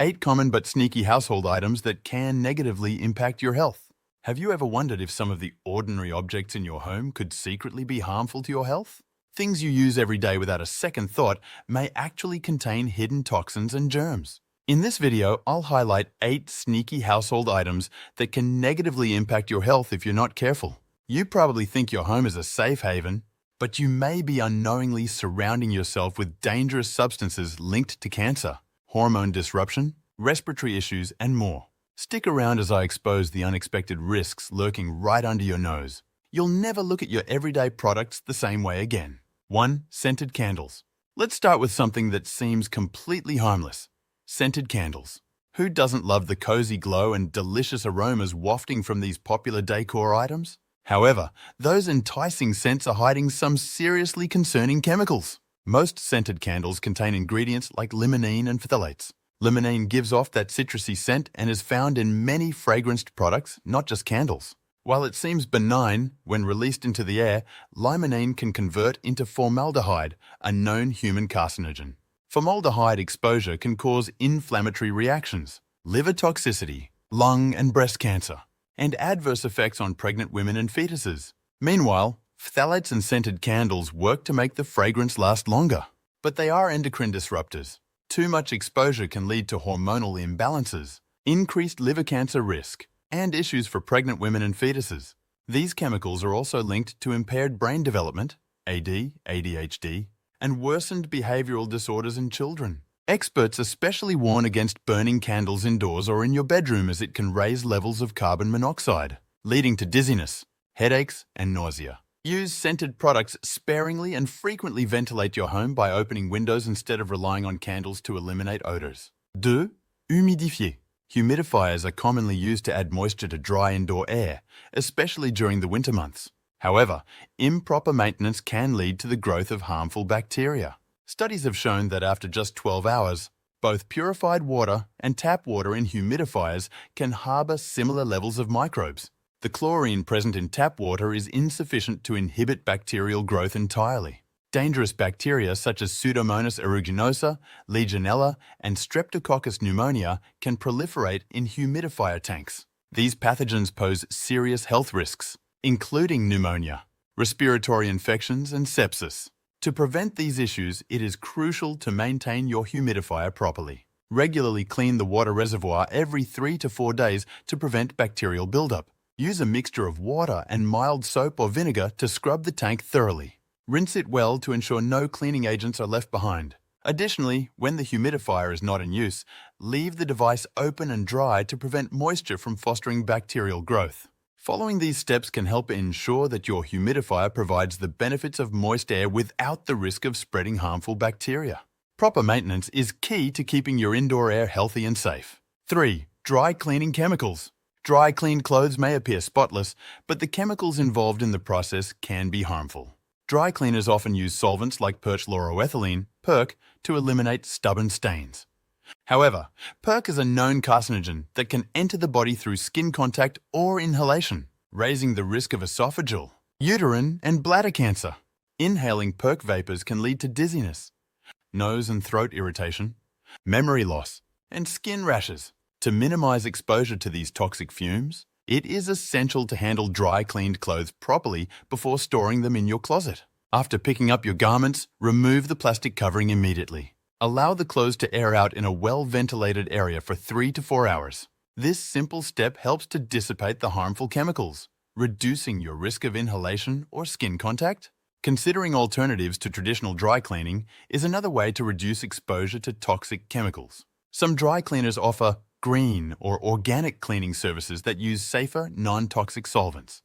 8 common but sneaky household items that can negatively impact your health. Have you ever wondered if some of the ordinary objects in your home could secretly be harmful to your health? Things you use every day without a second thought may actually contain hidden toxins and germs. In this video, I'll highlight 8 sneaky household items that can negatively impact your health if you're not careful. You probably think your home is a safe haven, but you may be unknowingly surrounding yourself with dangerous substances linked to cancer, hormone disruption, respiratory issues, and more. Stick around as I expose the unexpected risks lurking right under your nose. You'll never look at your everyday products the same way again. 1. Scented candles. Let's start with something that seems completely harmless. Scented candles. Who doesn't love the cozy glow and delicious aromas wafting from these popular decor items? However, those enticing scents are hiding some seriously concerning chemicals. Most scented candles contain ingredients like limonene and phthalates. Limonene gives off that citrusy scent and is found in many fragranced products, not just candles. While it seems benign, when released into the air, limonene can convert into formaldehyde, a known human carcinogen. Formaldehyde exposure can cause inflammatory reactions, liver toxicity, lung and breast cancer, and adverse effects on pregnant women and fetuses. Meanwhile, phthalates and scented candles work to make the fragrance last longer. But they are endocrine disruptors. Too much exposure can lead to hormonal imbalances, increased liver cancer risk, and issues for pregnant women and fetuses. These chemicals are also linked to impaired brain development, AD, ADHD, and worsened behavioral disorders in children. Experts especially warn against burning candles indoors or in your bedroom as it can raise levels of carbon monoxide, leading to dizziness, headaches, and nausea. Use scented products sparingly and frequently ventilate your home by opening windows instead of relying on candles to eliminate odors. 2. Humidifier. Humidifiers are commonly used to add moisture to dry indoor air, especially during the winter months. However, improper maintenance can lead to the growth of harmful bacteria. Studies have shown that after just 12 hours, both purified water and tap water in humidifiers can harbor similar levels of microbes. The chlorine present in tap water is insufficient to inhibit bacterial growth entirely. Dangerous bacteria such as Pseudomonas aeruginosa, Legionella, and Streptococcus pneumonia can proliferate in humidifier tanks. These pathogens pose serious health risks, including pneumonia, respiratory infections, and sepsis. To prevent these issues, it is crucial to maintain your humidifier properly. Regularly clean the water reservoir every 3 to 4 days to prevent bacterial buildup. Use a mixture of water and mild soap or vinegar to scrub the tank thoroughly. Rinse it well to ensure no cleaning agents are left behind. Additionally, when the humidifier is not in use, leave the device open and dry to prevent moisture from fostering bacterial growth. Following these steps can help ensure that your humidifier provides the benefits of moist air without the risk of spreading harmful bacteria. Proper maintenance is key to keeping your indoor air healthy and safe. 3. Dry cleaning chemicals. Dry cleaned clothes may appear spotless, but the chemicals involved in the process can be harmful. Dry cleaners often use solvents like perchloroethylene, PERC, to eliminate stubborn stains. However, PERC is a known carcinogen that can enter the body through skin contact or inhalation, raising the risk of esophageal, uterine, and bladder cancer. Inhaling PERC vapors can lead to dizziness, nose and throat irritation, memory loss, and skin rashes. To minimize exposure to these toxic fumes, it is essential to handle dry cleaned clothes properly before storing them in your closet. After picking up your garments, remove the plastic covering immediately. Allow the clothes to air out in a well-ventilated area for 3 to 4 hours. This simple step helps to dissipate the harmful chemicals, reducing your risk of inhalation or skin contact. Considering alternatives to traditional dry cleaning is another way to reduce exposure to toxic chemicals. Some dry cleaners offer green or organic cleaning services that use safer, non-toxic solvents.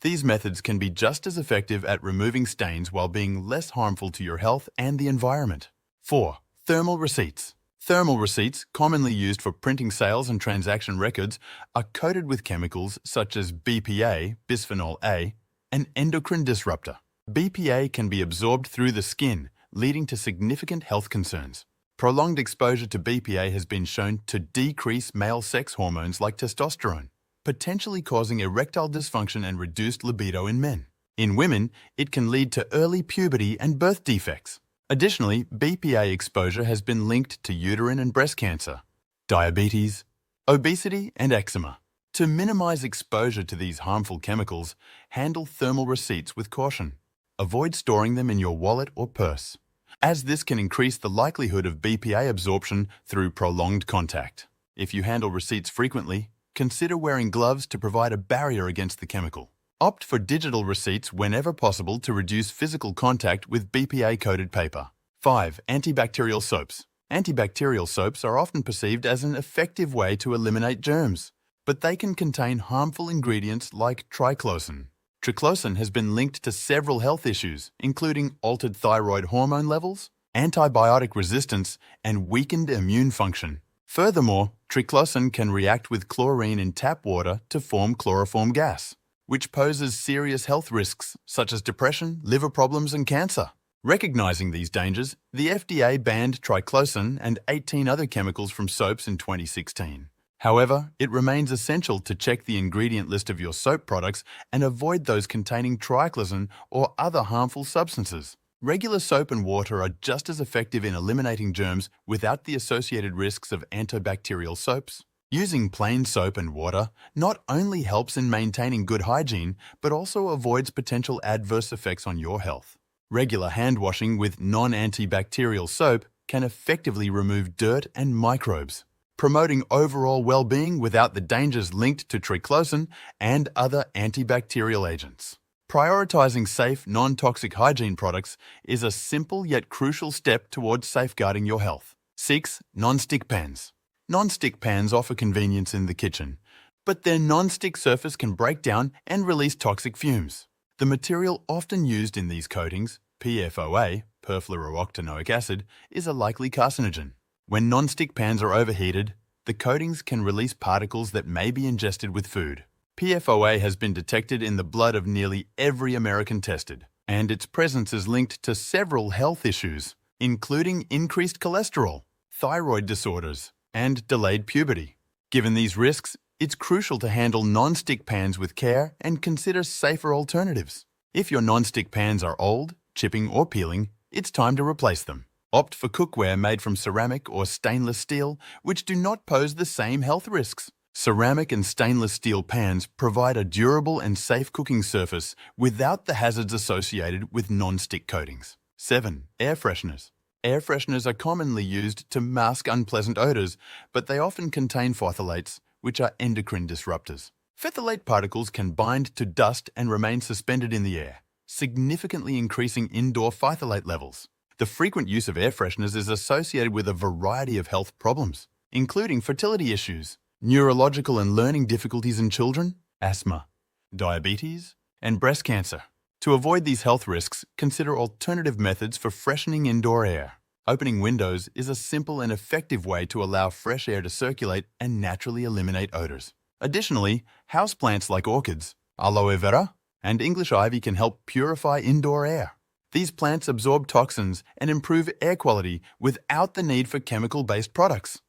These methods can be just as effective at removing stains while being less harmful to your health and the environment. 4. Thermal receipts. Thermal receipts, commonly used for printing sales and transaction records, are coated with chemicals such as BPA, bisphenol A, an endocrine disruptor. BPA can be absorbed through the skin, leading to significant health concerns. Prolonged exposure to BPA has been shown to decrease male sex hormones like testosterone, potentially causing erectile dysfunction and reduced libido in men. In women, it can lead to early puberty and birth defects. Additionally, BPA exposure has been linked to uterine and breast cancer. diabetes, obesity, and eczema. To minimize exposure to these harmful chemicals, handle thermal receipts with caution. Avoid storing them in your wallet or purse, as this can increase the likelihood of BPA absorption through prolonged contact. If you handle receipts frequently, consider wearing gloves to provide a barrier against the chemical. Opt for digital receipts whenever possible to reduce physical contact with BPA-coated paper. 5. Antibacterial soaps. Antibacterial soaps are often perceived as an effective way to eliminate germs, but they can contain harmful ingredients like triclosan. Triclosan has been linked to several health issues, including altered thyroid hormone levels, antibiotic resistance, and weakened immune function. Furthermore, triclosan can react with chlorine in tap water to form chloroform gas, which poses serious health risks such as depression, liver problems, and cancer. Recognizing these dangers, the FDA banned triclosan and 18 other chemicals from soaps in 2016. However, it remains essential to check the ingredient list of your soap products and avoid those containing triclosan or other harmful substances. Regular soap and water are just as effective in eliminating germs without the associated risks of antibacterial soaps. Using plain soap and water not only helps in maintaining good hygiene, but also avoids potential adverse effects on your health. Regular hand washing with non-antibacterial soap can effectively remove dirt and microbes, promoting overall well-being without the dangers linked to triclosan and other antibacterial agents. Prioritizing safe, non-toxic hygiene products is a simple yet crucial step towards safeguarding your health. 6. Non-stick pans. Non-stick pans offer convenience in the kitchen, but their non-stick surface can break down and release toxic fumes. The material often used in these coatings, PFOA, perfluorooctanoic acid, is a likely carcinogen. When non-stick pans are overheated, the coatings can release particles that may be ingested with food. PFOA has been detected in the blood of nearly every American tested, and its presence is linked to several health issues, including increased cholesterol, thyroid disorders, and delayed puberty. Given these risks, it's crucial to handle non-stick pans with care and consider safer alternatives. If your non-stick pans are old, chipping, or peeling, it's time to replace them. Opt for cookware made from ceramic or stainless steel, which do not pose the same health risks. Ceramic and stainless steel pans provide a durable and safe cooking surface without the hazards associated with non-stick coatings. 7. Air fresheners. Air fresheners are commonly used to mask unpleasant odors, but they often contain phthalates, which are endocrine disruptors. Phthalate particles can bind to dust and remain suspended in the air, significantly increasing indoor phthalate levels. The frequent use of air fresheners is associated with a variety of health problems, including fertility issues, neurological and learning difficulties in children, asthma, diabetes, and breast cancer. To avoid these health risks, consider alternative methods for freshening indoor air. Opening windows is a simple and effective way to allow fresh air to circulate and naturally eliminate odors. Additionally, houseplants like orchids, aloe vera, and English ivy can help purify indoor air. These plants absorb toxins and improve air quality without the need for chemical-based products.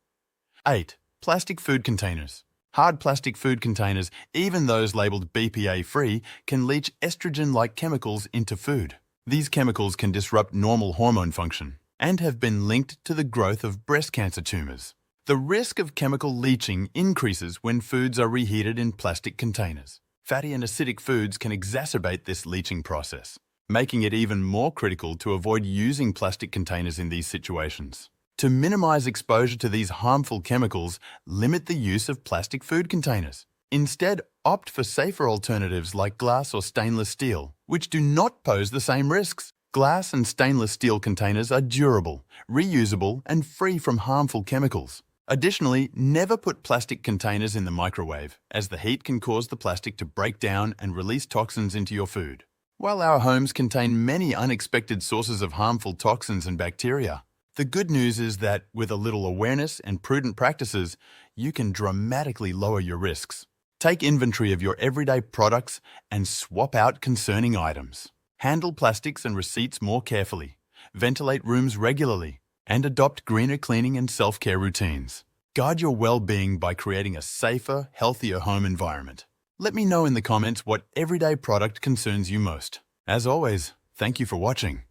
8. Plastic food containers. Hard plastic food containers, even those labeled BPA-free, can leach estrogen-like chemicals into food. These chemicals can disrupt normal hormone function and have been linked to the growth of breast cancer tumors. The risk of chemical leaching increases when foods are reheated in plastic containers. Fatty and acidic foods can exacerbate this leaching process, making it even more critical to avoid using plastic containers in these situations. To minimize exposure to these harmful chemicals, limit the use of plastic food containers. Instead, opt for safer alternatives like glass or stainless steel, which do not pose the same risks. Glass and stainless steel containers are durable, reusable, and free from harmful chemicals. Additionally, never put plastic containers in the microwave, as the heat can cause the plastic to break down and release toxins into your food. While our homes contain many unexpected sources of harmful toxins and bacteria, the good news is that with a little awareness and prudent practices, you can dramatically lower your risks. Take inventory of your everyday products and swap out concerning items. Handle plastics and receipts more carefully. Ventilate rooms regularly, and adopt greener cleaning and self-care routines. Guard your well-being by creating a safer, healthier home environment. Let me know in the comments what everyday product concerns you most. As always, thank you for watching.